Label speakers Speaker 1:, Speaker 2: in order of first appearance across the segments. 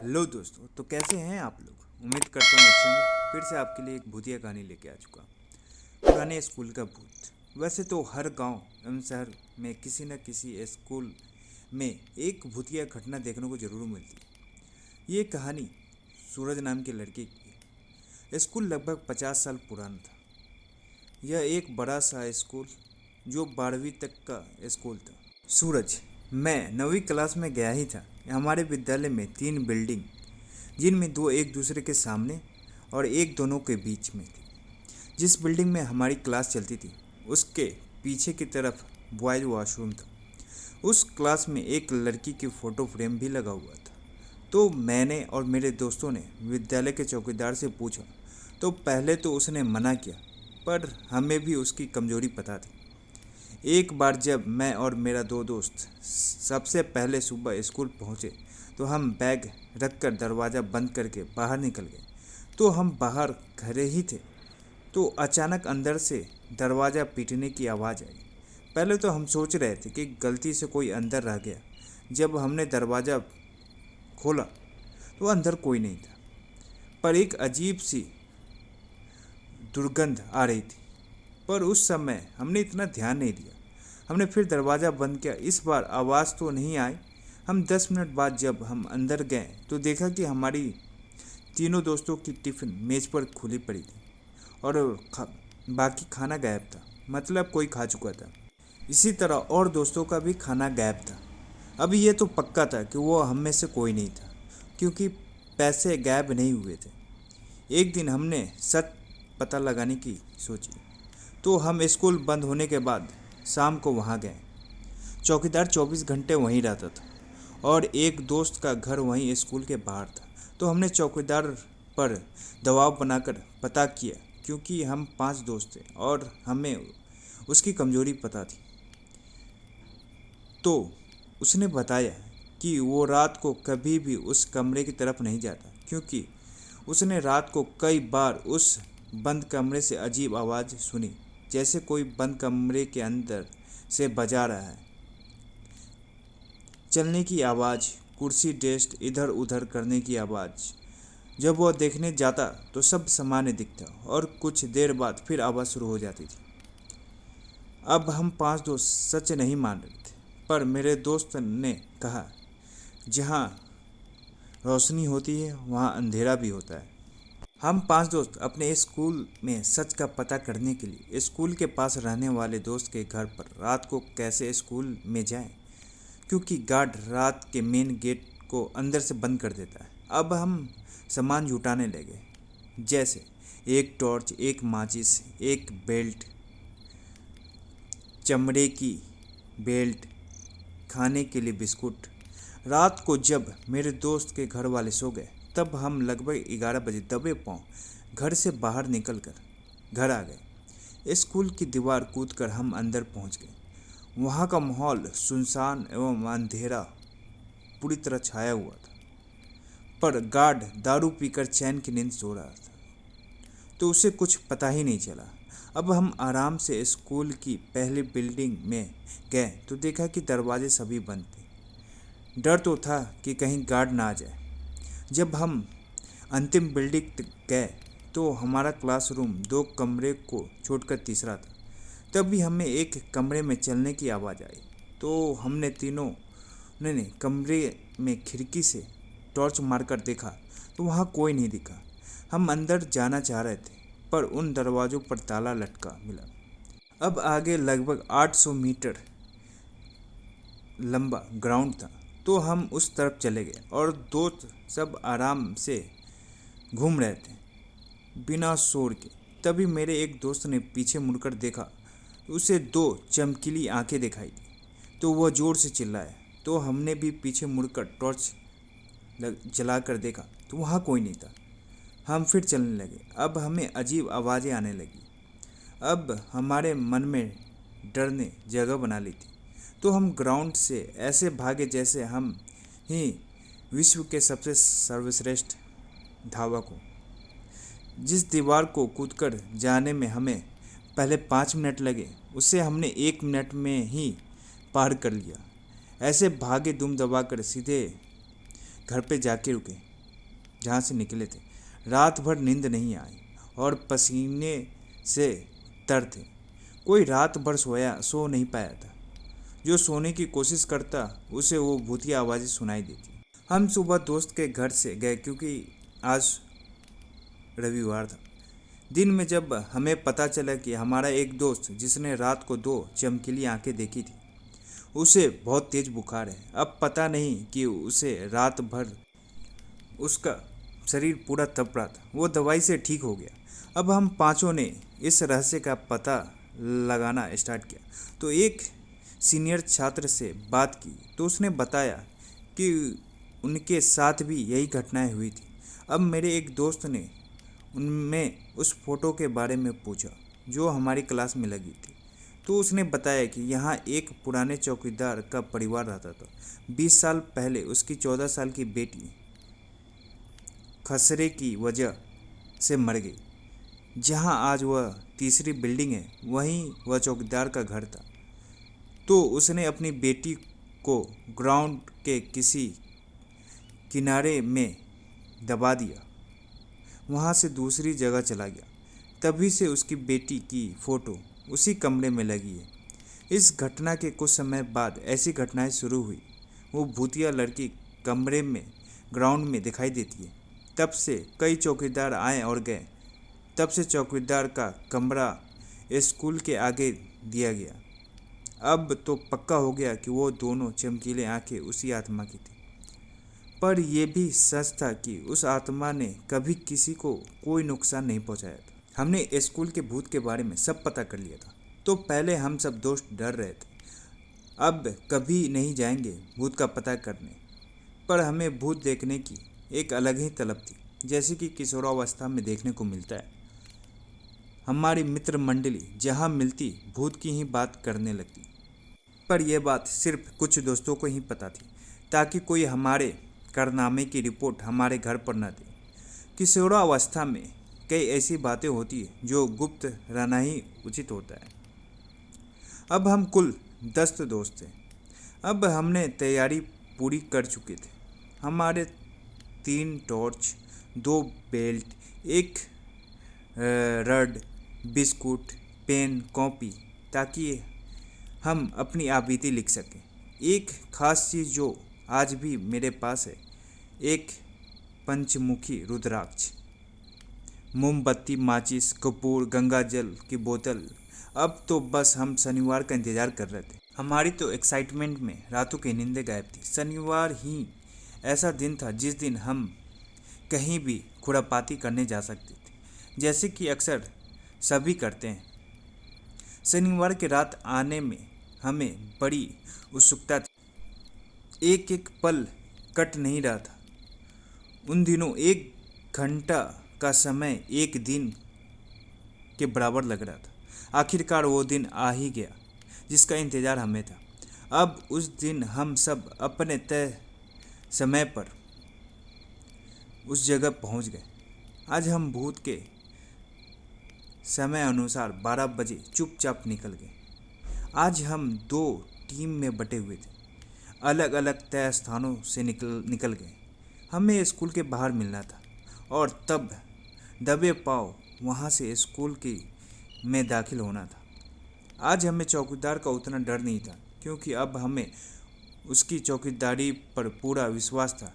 Speaker 1: Hello दोस्तों, तो कैसे हैं आप लोग। उम्मीद करता हूँ अच्छे होंगे। फिर से आपके लिए एक भूतिया कहानी लेके आ चुका। पुराने स्कूल का भूत। वैसे तो हर गांव एवं शहर में किसी न किसी स्कूल में एक भूतिया घटना देखने को जरूर मिलती है। ये कहानी सूरज नाम के लड़के की है। स्कूल लगभग 50 साल पुराना था। यह एक बड़ा सा स्कूल जो 12वीं तक का स्कूल था। सूरज, मैं 9वीं क्लास में गया ही था। हमारे विद्यालय में 3 बिल्डिंग, जिनमें 2 एक दूसरे के सामने और एक दोनों के बीच में थी। जिस बिल्डिंग में हमारी क्लास चलती थी उसके पीछे की तरफ बॉयज वॉशरूम था। उस क्लास में एक लड़की की फ़ोटो फ्रेम भी लगा हुआ था। तो मैंने और मेरे दोस्तों ने विद्यालय के चौकीदार से पूछा तो पहले तो उसने मना किया, पर हमें भी उसकी कमज़ोरी पता थी। एक बार जब मैं और मेरा 2 दोस्त सबसे पहले सुबह स्कूल पहुँचे तो हम बैग रखकर दरवाज़ा बंद करके बाहर निकल गए। तो हम बाहर खड़े ही थे तो अचानक अंदर से दरवाज़ा पीटने की आवाज़ आई। पहले तो हम सोच रहे थे कि गलती से कोई अंदर रह गया। जब हमने दरवाज़ा खोला तो अंदर कोई नहीं था, पर एक अजीब सी दुर्गंध आ रही थी। पर उस समय हमने इतना ध्यान नहीं दिया। हमने फिर दरवाज़ा बंद किया। इस बार आवाज़ तो नहीं आई। हम 10 मिनट बाद जब हम अंदर गए तो देखा कि हमारी तीनों दोस्तों की टिफ़िन मेज़ पर खुली पड़ी थी और बाकी खाना गायब था। मतलब कोई खा चुका था। इसी तरह और दोस्तों का भी खाना गायब था। अब ये तो पक्का था कि वो हम में से कोई नहीं था, क्योंकि पैसे गायब नहीं हुए थे। एक दिन हमने सच पता लगाने की सोची, तो हम स्कूल बंद होने के बाद शाम को वहाँ गए। चौकीदार 24 घंटे वहीं रहता था और एक दोस्त का घर वहीं स्कूल के बाहर था। तो हमने चौकीदार पर दबाव बनाकर पता किया, क्योंकि हम 5 दोस्त थे और हमें उसकी कमज़ोरी पता थी। तो उसने बताया कि वो रात को कभी भी उस कमरे की तरफ नहीं जाता, क्योंकि उसने रात को कई बार उस बंद कमरे से अजीब आवाज़ सुनी, जैसे कोई बंद कमरे के अंदर से बजा रहा है। चलने की आवाज़, कुर्सी डेस्क इधर उधर करने की आवाज़। जब वह देखने जाता तो सब सामान्य दिखता और कुछ देर बाद फिर आवाज़ शुरू हो जाती थी। अब हम 5 दोस्त सच नहीं मान रहे थे, पर मेरे दोस्त ने कहा, जहाँ रोशनी होती है वहाँ अंधेरा भी होता है। हम 5 दोस्त अपने स्कूल में सच का पता करने के लिए स्कूल के पास रहने वाले दोस्त के घर पर रात को कैसे स्कूल में जाएं, क्योंकि गार्ड रात के मेन गेट को अंदर से बंद कर देता है। अब हम सामान जुटाने लगे, जैसे एक टॉर्च, एक माचिस, एक बेल्ट, चमड़े की बेल्ट, खाने के लिए बिस्कुट। रात को जब मेरे दोस्त के घर वाले सो गए तब हम लगभग 11 बजे दबे पांव घर से बाहर निकलकर घर आ गए। स्कूल की दीवार कूदकर हम अंदर पहुंच गए। वहां का माहौल सुनसान एवं अंधेरा पूरी तरह छाया हुआ था, पर गार्ड दारू पीकर चैन की नींद सो रहा था, तो उसे कुछ पता ही नहीं चला। अब हम आराम से स्कूल की पहली बिल्डिंग में गए तो देखा कि दरवाजे सभी बंद थे। डर तो था कि कहीं गार्ड ना आ जाए। जब हम अंतिम बिल्डिंग तक गए तो हमारा क्लासरूम 2 कमरे को छोड़कर तीसरा था। तभी हमें एक कमरे में चलने की आवाज़ आई। तो हमने तीनों ने कमरे में खिड़की से टॉर्च मारकर देखा तो वहाँ कोई नहीं दिखा। हम अंदर जाना चाह रहे थे, पर उन दरवाज़ों पर ताला लटका मिला। अब आगे लगभग 800 मीटर लंबा ग्राउंड था, तो हम उस तरफ चले गए और दोस्त सब आराम से घूम रहे थे बिना शोर के। तभी मेरे एक दोस्त ने पीछे मुड़कर देखा, उसे 2 चमकीली आंखें दिखाई दी। तो वह ज़ोर से चिल्लाया। तो हमने भी पीछे मुड़कर टॉर्च जलाकर देखा तो वहाँ कोई नहीं था। हम फिर चलने लगे। अब हमें अजीब आवाज़ें आने लगी। अब हमारे मन में डर ने जगह बना ली थी। तो हम ग्राउंड से ऐसे भागे जैसे हम ही विश्व के सबसे सर्वश्रेष्ठ धावक हो। जिस दीवार को कूदकर जाने में हमें पहले 5 मिनट लगे, उसे हमने 1 मिनट में ही पार कर लिया। ऐसे भागे दुम दबाकर सीधे घर पे जाके रुके। जहाँ से निकले थे। रात भर नींद नहीं आई और पसीने से तर थे। कोई रात भर सो नहीं पाया था। जो सोने की कोशिश करता उसे वो भूतिया आवाज़ें सुनाई देती। हम सुबह दोस्त के घर से गए क्योंकि आज रविवार था। दिन में जब हमें पता चला कि हमारा एक दोस्त जिसने रात को 2 चमकीली आंखें देखी थी, उसे बहुत तेज बुखार है। अब पता नहीं कि उसे रात भर उसका शरीर पूरा तप रहा था। वो दवाई से ठीक हो गया। अब हम पांचों ने इस रहस्य का पता लगाना स्टार्ट किया। तो एक सीनियर छात्र से बात की तो उसने बताया कि उनके साथ भी यही घटनाएं हुई थी। अब मेरे एक दोस्त ने उनमें उस फोटो के बारे में पूछा जो हमारी क्लास में लगी थी। तो उसने बताया कि यहाँ एक पुराने चौकीदार का परिवार रहता था। 20 साल पहले उसकी 14 साल की बेटी खसरे की वजह से मर गई। जहाँ आज वह तीसरी बिल्डिंग है, वहीं वह चौकीदार का घर था। तो उसने अपनी बेटी को ग्राउंड के किसी किनारे में दबा दिया, वहाँ से दूसरी जगह चला गया। तभी से उसकी बेटी की फ़ोटो उसी कमरे में लगी है। इस घटना के कुछ समय बाद ऐसी घटनाएं शुरू हुई। वो भूतिया लड़की कमरे में ग्राउंड में दिखाई देती है। तब से कई चौकीदार आए और गए। तब से चौकीदार का कमरा स्कूल के आगे दिया गया। अब तो पक्का हो गया कि वो दोनों चमकीले आंखें उसी आत्मा की थी। पर यह भी सच था कि उस आत्मा ने कभी किसी को कोई नुकसान नहीं पहुंचाया था। हमने स्कूल के भूत के बारे में सब पता कर लिया था। तो पहले हम सब दोस्त डर रहे थे। अब कभी नहीं जाएंगे भूत का पता करने। पर हमें भूत देखने की एक अलग ही तलब थी, जैसे कि किशोरावस्था में देखने को मिलता है। हमारी मित्र मंडली जहाँ मिलती भूत की ही बात करने लगती। पर यह बात सिर्फ कुछ दोस्तों को ही पता थी, ताकि कोई हमारे कारनामे की रिपोर्ट हमारे घर पर न दे। किशोरावस्था में कई ऐसी बातें होती हैं जो गुप्त रहना ही उचित होता है। अब हम कुल 10 दोस्त थे। अब हमने तैयारी पूरी कर चुके थे। हमारे 3 टॉर्च, 2 बेल्ट, एक रड, बिस्कुट, पेन, कॉपी, ताकि हम अपनी आबीती लिख सकें। एक खास चीज़ जो आज भी मेरे पास है, एक पंचमुखी रुद्राक्ष, मोमबत्ती, माचिस, कपूर, गंगाजल की बोतल। अब तो बस हम शनिवार का इंतज़ार कर रहे थे। हमारी तो एक्साइटमेंट में रातों की नींदें गायब थी। शनिवार ही ऐसा दिन था जिस दिन हम कहीं भी खुरापाती करने जा सकते थे, जैसे कि अक्सर सभी करते हैं। शनिवार की रात आने में हमें बड़ी उत्सुकता थी। एक एक पल कट नहीं रहा था। उन दिनों 1 घंटा का समय एक दिन के बराबर लग रहा था। आखिरकार वो दिन आ ही गया जिसका इंतज़ार हमें था। अब उस दिन हम सब अपने तय समय पर उस जगह पहुंच गए। आज हम भूत के समय अनुसार 12 बजे चुपचाप निकल गए। आज हम 2 टीम में बटे हुए थे। अलग अलग तय स्थानों से निकल गए। हमें स्कूल के बाहर मिलना था और तब दबे पाँव वहाँ से स्कूल की में दाखिल होना था। आज हमें चौकीदार का उतना डर नहीं था, क्योंकि अब हमें उसकी चौकीदारी पर पूरा विश्वास था।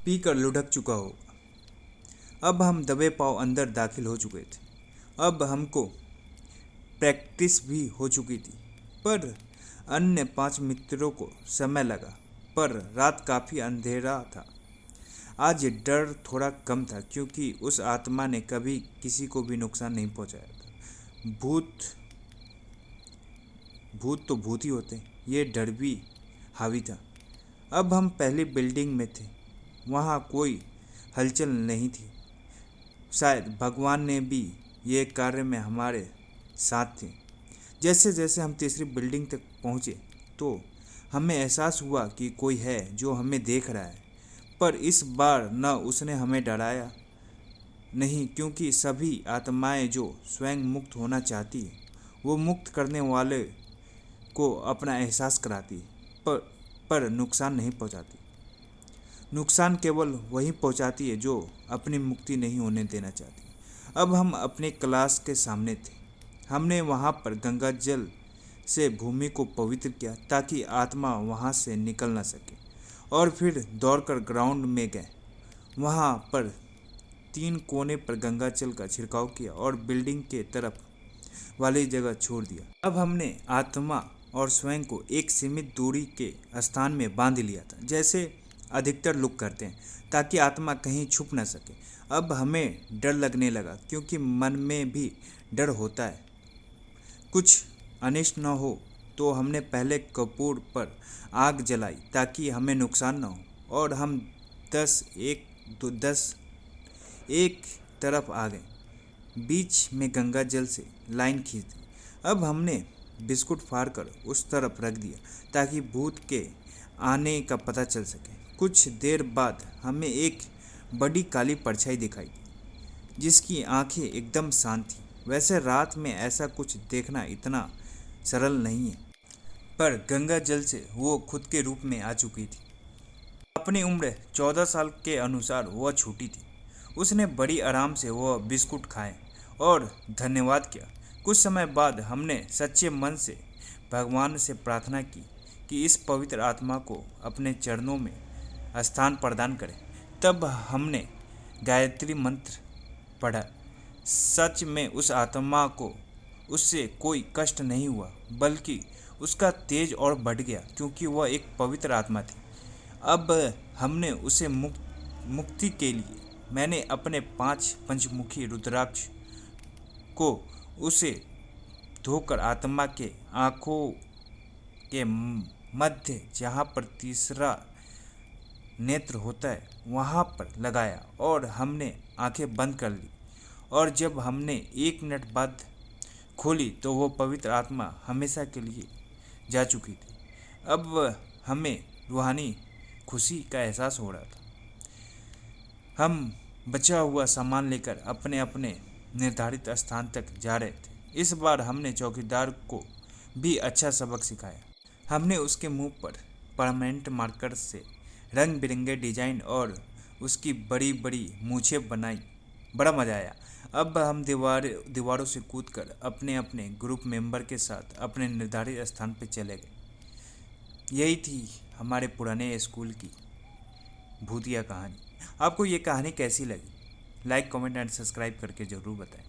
Speaker 1: पीकर लुढ़क चुका होगा। अब हम दबे पाँव अंदर दाखिल हो चुके थे। अब हमको प्रैक्टिस भी हो चुकी थी। पर अन्य 5 मित्रों को समय लगा। पर रात काफ़ी अंधेरा था। आज डर थोड़ा कम था, क्योंकि उस आत्मा ने कभी किसी को भी नुकसान नहीं पहुंचाया था। भूत तो भूत ही होते, ये डर भी हावी था। अब हम पहली बिल्डिंग में थे। वहाँ कोई हलचल नहीं थी। शायद भगवान ने भी ये कार्य में हमारे साथ थे। जैसे जैसे हम तीसरी बिल्डिंग तक पहुँचे तो हमें एहसास हुआ कि कोई है जो हमें देख रहा है। पर इस बार न उसने हमें डराया नहीं, क्योंकि सभी आत्माएं जो स्वयं मुक्त होना चाहती है वो मुक्त करने वाले को अपना एहसास कराती, पर नुकसान नहीं पहुंचाती। नुकसान केवल वही पहुंचाती है जो अपनी मुक्ति नहीं होने देना चाहती। अब हम अपने क्लास के सामने थे। हमने वहां पर गंगा जल से भूमि को पवित्र किया ताकि आत्मा वहां से निकल न सके, और फिर दौड़कर ग्राउंड में गए। वहां पर 3 कोने पर गंगा जल का छिड़काव किया और बिल्डिंग के तरफ वाली जगह छोड़ दिया। अब हमने आत्मा और स्वयं को एक सीमित दूरी के स्थान में बांध लिया था, जैसे अधिकतर लोग करते हैं, ताकि आत्मा कहीं छुप न सके। अब हमें डर लगने लगा, क्योंकि मन में भी डर होता है कुछ अनिष्ट न हो। तो हमने पहले कपूर पर आग जलाई ताकि हमें नुकसान न हो, और हम 10 एक तरफ आ गए। बीच में गंगा जल से लाइन खींच दी। अब हमने बिस्कुट फाड़ कर उस तरफ रख दिया ताकि भूत के आने का पता चल सके। कुछ देर बाद हमें एक बड़ी काली परछाई दिखाई दी, जिसकी आंखें एकदम शांत थीं। वैसे रात में ऐसा कुछ देखना इतना सरल नहीं है, पर गंगा जल से वो खुद के रूप में आ चुकी थी। अपनी उम्र 14 साल के अनुसार वह छोटी थी। उसने बड़ी आराम से वह बिस्कुट खाए और धन्यवाद किया। कुछ समय बाद हमने सच्चे मन से भगवान से प्रार्थना की कि इस पवित्र आत्मा को अपने चरणों में स्थान प्रदान करें। तब हमने गायत्री मंत्र पढ़ा। सच में उस आत्मा को उससे कोई कष्ट नहीं हुआ, बल्कि उसका तेज और बढ़ गया, क्योंकि वह एक पवित्र आत्मा थी। अब हमने उसे मुक्ति के लिए मैंने अपने 5 पंचमुखी रुद्राक्ष को उसे धोकर आत्मा के आँखों के मध्य, जहाँ पर तीसरा नेत्र होता है, वहाँ पर लगाया और हमने आंखें बंद कर ली। और जब हमने 1 मिनट बाद खोली तो वो पवित्र आत्मा हमेशा के लिए जा चुकी थी। अब हमें रूहानी खुशी का एहसास हो रहा था। हम बचा हुआ सामान लेकर अपने अपने निर्धारित स्थान तक जा रहे थे। इस बार हमने चौकीदार को भी अच्छा सबक सिखाया। हमने उसके मुंह पर परमानेंट मार्कर से रंग बिरंगे डिजाइन और उसकी बड़ी बड़ी मूछें बनाई। बड़ा मज़ा आया। अब हम दीवारों से कूदकर अपने अपने ग्रुप मेंबर के साथ अपने निर्धारित स्थान पर चले गए। यही थी हमारे पुराने स्कूल की भूतिया कहानी। आपको ये कहानी कैसी लगी? लाइक, कमेंट एंड सब्सक्राइब करके ज़रूर बताएं।